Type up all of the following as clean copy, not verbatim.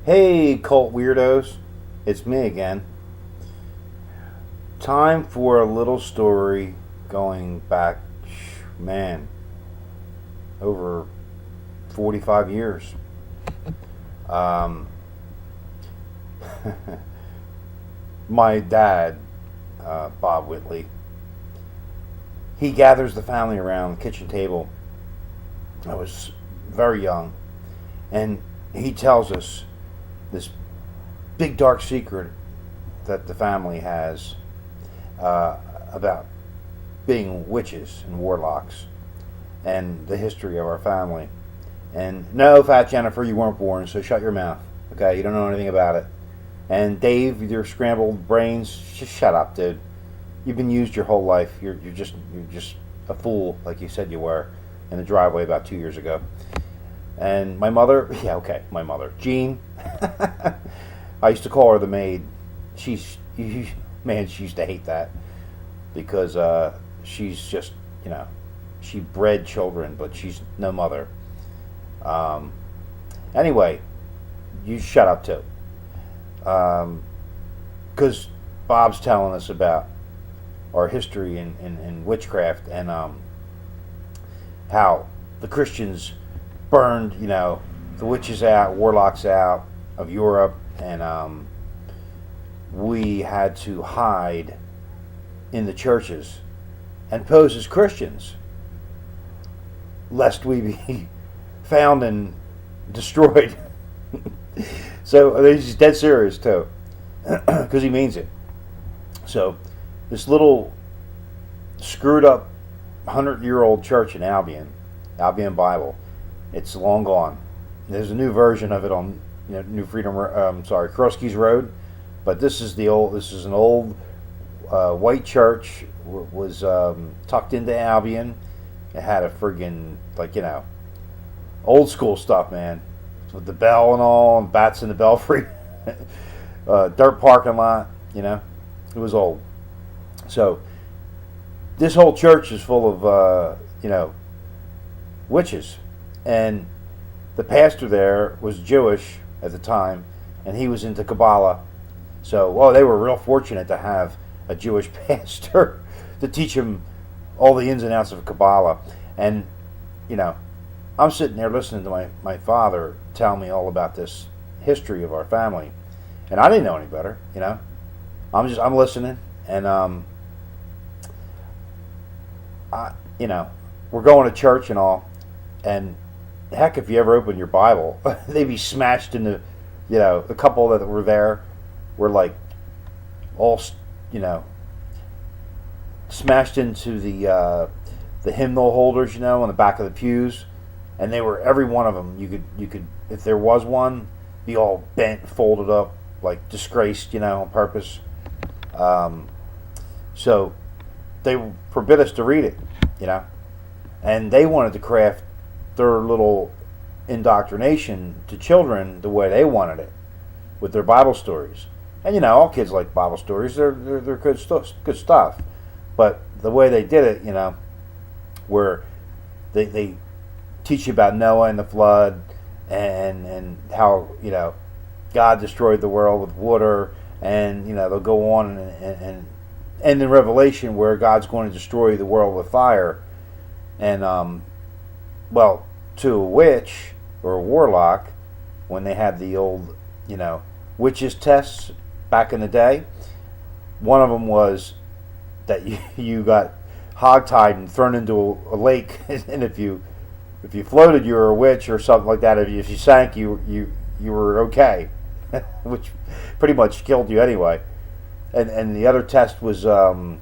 Hey, cult weirdos. It's me again. Time for a little story going back, man, over 45 years. Um, my dad, Bob Whitley, he gathers the family around the kitchen table. I was very young, and he tells us this big dark secret that the family has about being witches and warlocks and the history of our family. And no, Fat Jennifer, you weren't born, so shut your mouth. Okay, you don't know anything about it. And Dave, with your scrambled brains, just shut up, dude. You've been used your whole life. You're just a fool, like you said you were, in the driveway about 2 years ago. And my mother, yeah, okay, my mother, Jean. I used to call her the maid. Man, she used to hate that because she's just, she bred children, but she's no mother. Anyway, you shut up too. Because Bob's telling us about our history in witchcraft and how the Christians burned, the witches out, warlocks out of Europe, and we had to hide in the churches and pose as Christians, lest we be found and destroyed. So he's dead serious too, because he means it. So this little screwed up 100-year-old church in Albion Bible, it's long gone. There's a new version of it on New Freedom, Cross Keys Road, but this is an old white church. Was tucked into Albion. It had a friggin' old school stuff, man, with the bell and all, and bats in the belfry, dirt parking lot. It was old. So this whole church is full of witches, and the pastor there was Jewish at the time, and he was into Kabbalah. So, they were real fortunate to have a Jewish pastor to teach him all the ins and outs of Kabbalah. And, I'm sitting there listening to my father tell me all about this history of our family, and I didn't know any better. I'm listening, and we're going to church and all, and heck, if you ever open your Bible, they'd be smashed into, a couple that were there were like all, smashed into the hymnal holders, on the back of the pews, and they were, every one of them, you could, if there was one, be all bent, folded up, like disgraced, on purpose. So they forbid us to read it, and they wanted to craft their little indoctrination to children the way they wanted it, with their Bible stories. And all kids like Bible stories. They're good stuff. But the way they did it, where they teach you about Noah and the flood, and how God destroyed the world with water, and they'll go on and in Revelation where God's going to destroy the world with fire, and to a witch or a warlock, when they had the old witches tests back in the day, one of them was that you got hogtied and thrown into a lake, and if you floated, you were a witch or something like that. If you sank, you were okay, which pretty much killed you anyway. And the other test was to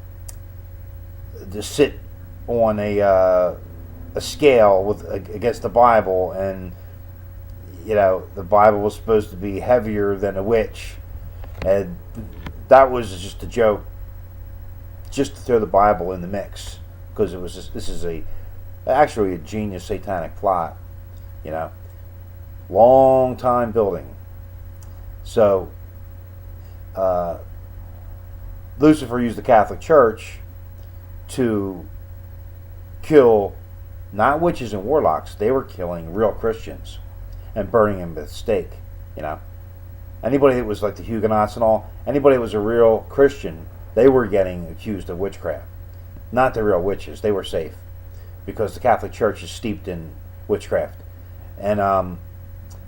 sit on a scale against the Bible, and the Bible was supposed to be heavier than a witch, and that was just a joke, just to throw the Bible in the mix, because this is actually a genius satanic plot, long time building. So Lucifer used the Catholic Church to kill not witches and warlocks. They were killing real Christians and burning them at the stake, Anybody that was like the Huguenots and all, anybody that was a real Christian, they were getting accused of witchcraft. Not the real witches; they were safe because the Catholic Church is steeped in witchcraft, and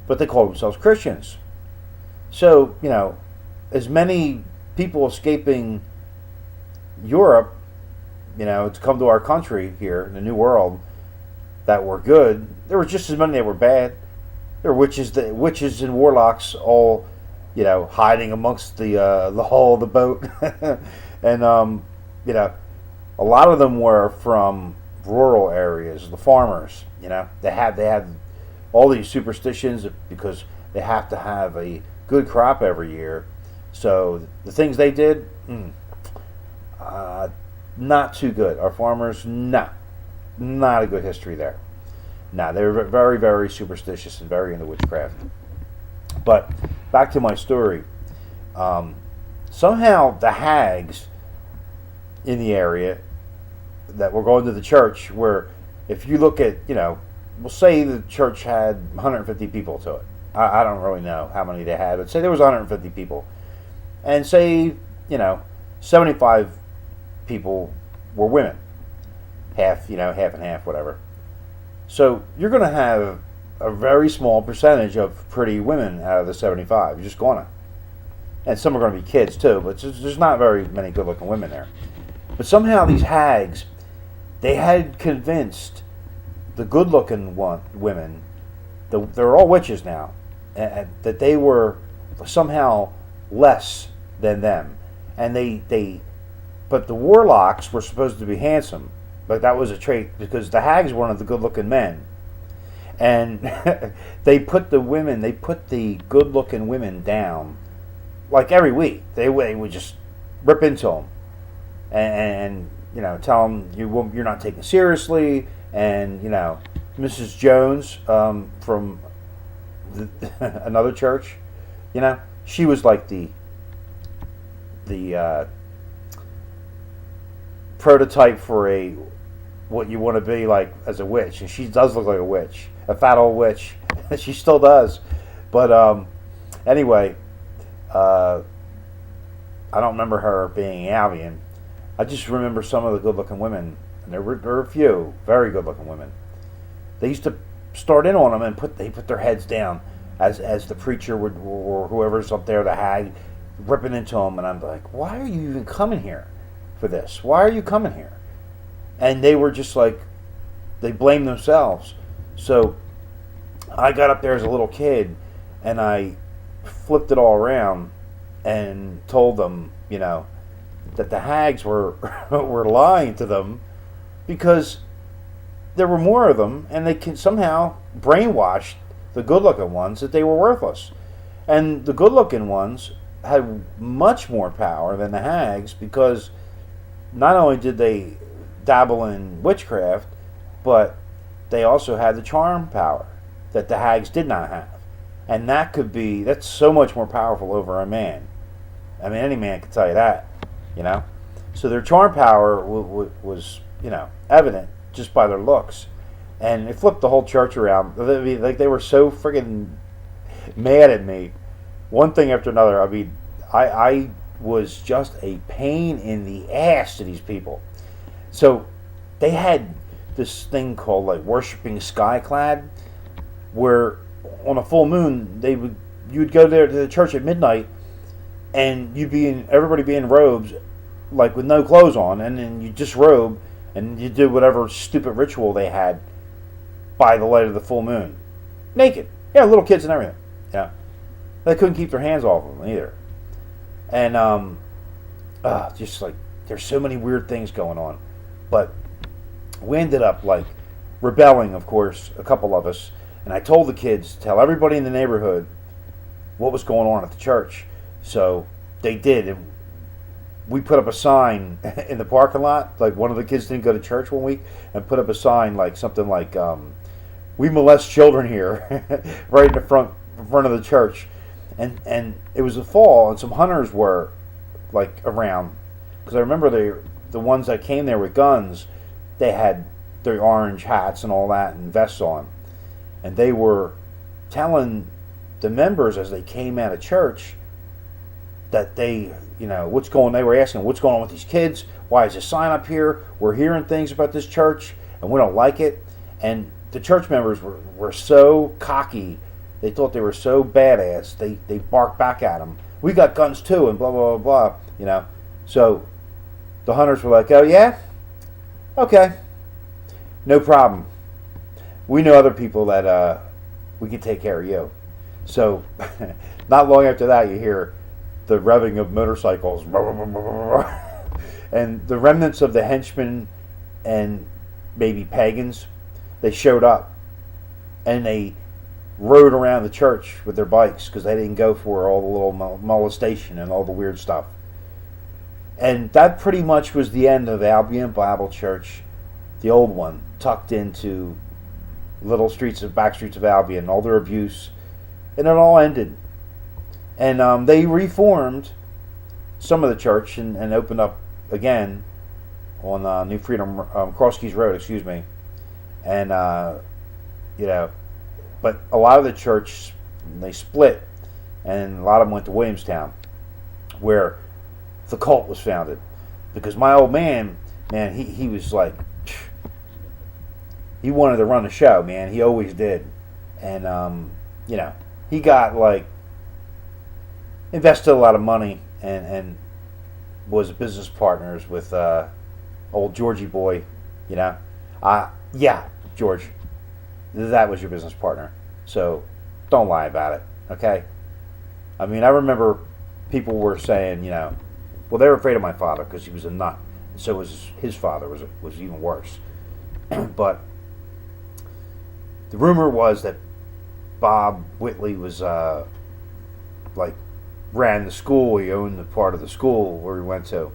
but they called themselves Christians. So as many people escaping Europe, to come to our country here in the New World that were good, there were just as many that were bad. There were witches and warlocks all, hiding amongst the hull of the boat, and a lot of them were from rural areas, the farmers. They had all these superstitions because they have to have a good crop every year. So the things they did, not too good. Our farmers, no, not a good history there. No, they were very, very superstitious and very into witchcraft. But back to my story. Somehow the hags in the area that were going to the church, where if you look at, we'll say the church had 150 people to it. I don't really know how many they had, but say there was 150 people. And say, 75 people were women. Half and half, whatever. So you're going to have a very small percentage of pretty women out of the 75. You're just going to. And some are going to be kids too, but there's not very many good-looking women there. But somehow these hags, they had convinced the good-looking women, they're all witches now, that they were somehow less than them. And but the warlocks were supposed to be handsome. But that was a trait because the hags weren't the good-looking men, and they put the good-looking women down, like every week. They would just rip into them, and tell them you're not taken seriously, and Mrs. Jones from another church, she was like the prototype for what you want to be like as a witch, and she does look like a witch, a fat old witch. She still does, but anyway, I don't remember her being Albion. I just remember some of the good-looking women, and there were a few very good-looking women. They used to start in on them and put their heads down as the preacher would, or whoever's up there, the hag, ripping into them, and I'm like, why are you even coming here for this? Why are you coming here? And they were just like, they blamed themselves. So I got up there as a little kid, and I flipped it all around and told them, that the hags were were lying to them because there were more of them, and they can somehow brainwashed the good-looking ones that they were worthless. And the good-looking ones had much more power than the hags because not only did they dabble in witchcraft, but they also had the charm power that the hags did not have. And that's so much more powerful over a man. I mean, any man could tell you that, So their charm power was, evident just by their looks. And it flipped the whole church around. Like, they were so friggin' mad at me. One thing after another. I mean, I was just a pain in the ass to these people. So they had this thing called like worshiping skyclad, where on a full moon you'd go there to the church at midnight, and everybody be in robes, like with no clothes on, and then you disrobe and you do whatever stupid ritual they had by the light of the full moon, naked. Yeah, little kids and everything. Yeah, they couldn't keep their hands off of them either. And just like there's so many weird things going on. But we ended up like rebelling, of course, a couple of us. And I told the kids, tell everybody in the neighborhood what was going on at the church. So they did. And we put up a sign in the parking lot. Like, one of the kids didn't go to church one week and put up a sign like something like, we molest children here, right in the front of the church. And it was the fall, and some hunters were like around, because I remember the ones that came there with guns, they had their orange hats and all that and vests on, and they were telling the members, as they came out of church, that they were asking, what's going on with these kids? Why is this sign up here? We're hearing things about this church and we don't like it. And the church members were so cocky. They thought they were so badass. They barked back at them. We got guns too, and blah, blah, blah, blah. So the hunters were like, oh yeah? Okay. No problem. We know other people that we can take care of you. So not long after that, you hear the revving of motorcycles. And the remnants of the henchmen and maybe pagans, they showed up. And they rode around the church with their bikes because they didn't go for all the little molestation and all the weird stuff. And that pretty much was the end of Albion Bible Church, the old one, tucked into little back streets of Albion, all their abuse. And it all ended. And they reformed some of the church and opened up again on New Freedom, Cross Keys Road, excuse me. And, but a lot of the church, they split, and a lot of them went to Williamstown, where the cult was founded. Because my old man, he was like, he wanted to run the show, man. He always did. And, he got, invested a lot of money and was business partners with old Georgie boy, yeah, George, that was your business partner. So don't lie about it, okay? I mean, I remember people were saying, well, they were afraid of my father because he was a nut. And so was his father, was even worse. But the rumor was that Bob Whitley was ran the school. He owned the part of the school where we went to,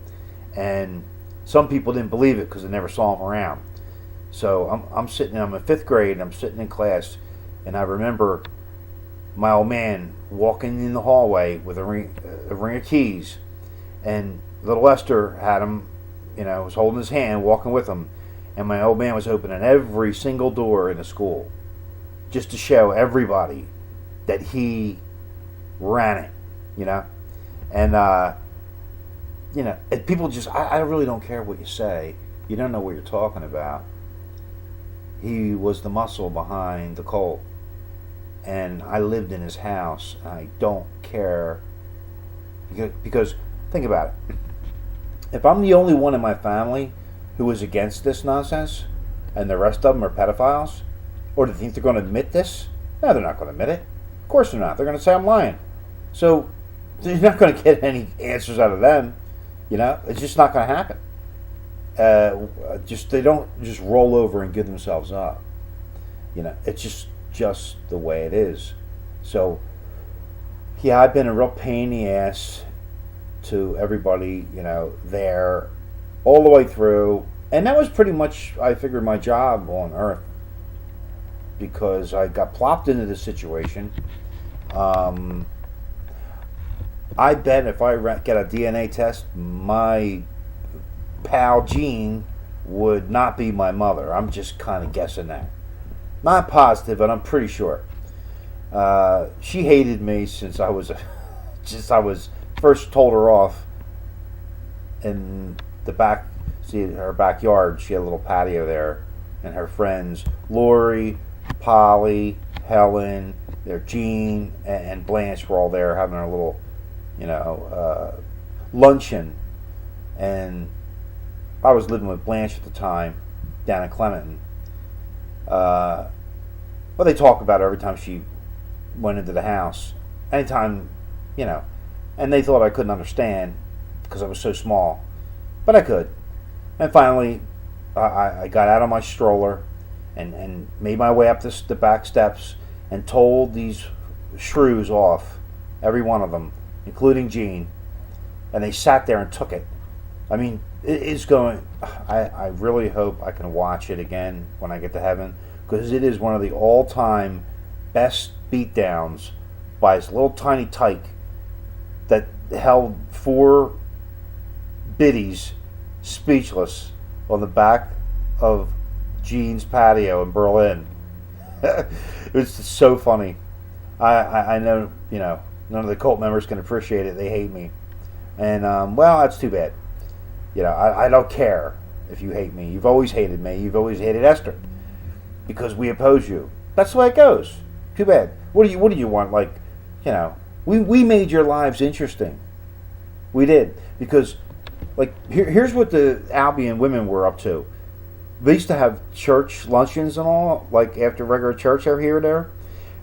and some people didn't believe it because they never saw him around. So I'm in fifth grade, and I'm sitting in class, and I remember my old man walking in the hallway with a ring of keys, and little Esther had him, was holding his hand, walking with him, and my old man was opening every single door in the school, just to show everybody that he ran it, and and people just, I really don't care what you say. You don't know what you're talking about. He was the muscle behind the cult, and I lived in his house. And I don't care, because think about it. If I'm the only one in my family who is against this nonsense, and the rest of them are pedophiles, or do they think they're going to admit this? No, they're not going to admit it. Of course they're not. They're going to say I'm lying. So you're not going to get any answers out of them. It's just not going to happen. They don't just roll over and give themselves up. It's just the way it is. So, yeah, I've been a real pain in the ass to everybody, there, all the way through. And that was pretty much, I figured, my job on Earth. Because I got plopped into this situation. I bet if I get a DNA test, my pal Jean would not be my mother. I'm just kind of guessing that. Not positive, but I'm pretty sure. She hated me since I was first told her off in the back. See, her backyard. She had a little patio there, and her friends Lori, Polly, Helen, Jean, and Blanche were all there having a little, luncheon. And I was living with Blanche at the time down in Clementon. But they talk about her every time she went into the house. Anytime, and they thought I couldn't understand because I was so small. But I could. And finally, I got out of my stroller and made my way up the back steps and told these shrews off, every one of them, including Jean. And they sat there and took it. I mean, it is going... I really hope I can watch it again when I get to heaven, because it is one of the all-time best beatdowns by this little tiny tyke that held 4 biddies speechless on the back of Jean's patio in Berlin. It was so funny. I know, none of the cult members can appreciate it. They hate me. And, well, that's too bad. I don't care if you hate me. You've always hated me. You've always hated Esther because we oppose you. That's the way it goes. Too bad. What do you want? Like, we made your lives interesting. We did. Because, like, here's what the Albion women were up to. They used to have church luncheons and all, like after regular church over here or there.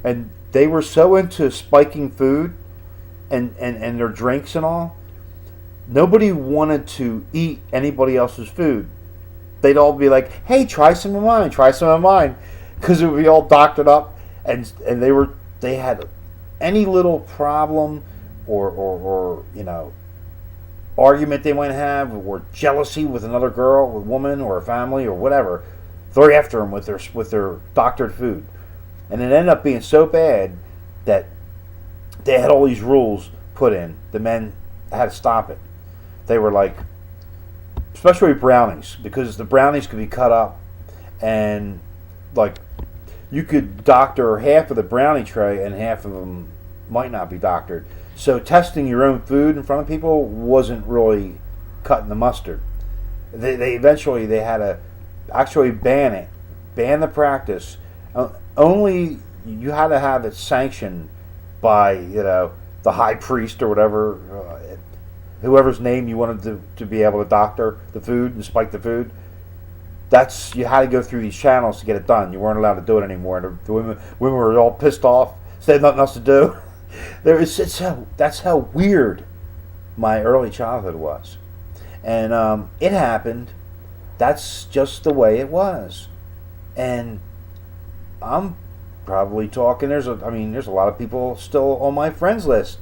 And they were so into spiking food and their drinks and all. Nobody wanted to eat anybody else's food. They'd all be like, "Hey, try some of mine. Try some of mine," because it would be all doctored up, and they had any little problem or argument they might have, or jealousy with another girl, with a woman, or a family, or whatever. They're after them with their doctored food, and it ended up being so bad that they had all these rules put in. The men had to stop it. They were like, especially brownies, because the brownies could be cut up, and like you could doctor half of the brownie tray, and half of them might not be doctored. So testing your own food in front of people wasn't really cutting the mustard. They eventually they had to actually ban the practice. Only you had to have it sanctioned by the high priest or whatever. Whoever's name you wanted to be able to doctor the food and spike the food, you had to go through these channels to get it done. You weren't allowed to do it anymore. The women were all pissed off. So they had nothing else to do. That's how weird my early childhood was, and it happened. That's just the way it was, and I'm probably talking. There's a lot of people still on my friends list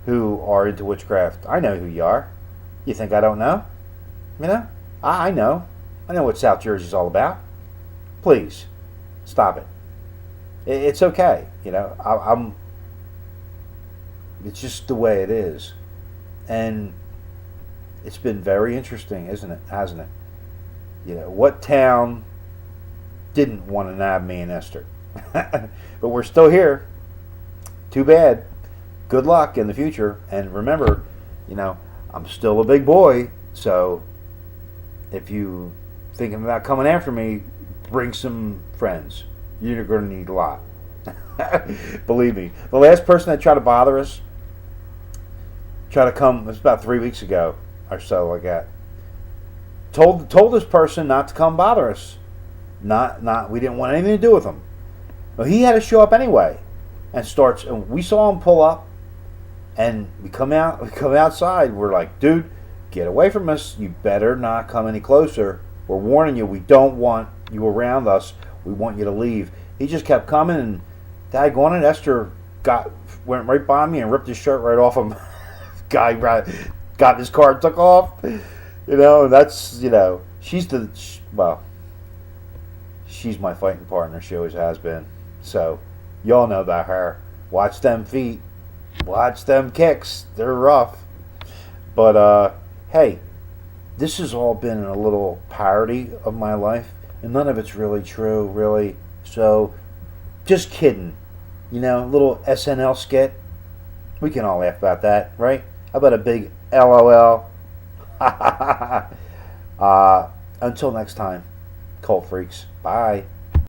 who are into witchcraft. I know who you are. You think I don't know? I know. I know what South Jersey's all about. Please, stop it. It's okay. I'm. It's just the way it is, and it's been very interesting, isn't it? Hasn't it? What town didn't want to nab me and Esther? But we're still here. Too bad. Good luck in the future, and remember, I'm still a big boy, so if you thinking about coming after me, bring some friends. You're going to need a lot. Believe me. The last person that tried to bother us, tried to come, it was about 3 weeks ago or so, like that. Told this person not to come bother us. We didn't want anything to do with him. Well, he had to show up anyway, and we saw him pull up. And we come outside. We're like, dude, get away from us. You better not come any closer. We're warning you. We don't want you around us. We want you to leave. He just kept coming, and daggone it, Esther went right by me and ripped his shirt right off him. Guy got in his car and took off. That's she's my fighting partner. She always has been. So y'all know about her. Watch them feet. Watch them kicks. They're rough. But, hey, this has all been a little parody of my life, and none of it's really true, really. So, just kidding. Little SNL skit. We can all laugh about that, right? How about a big LOL? Until next time, cult freaks. Bye.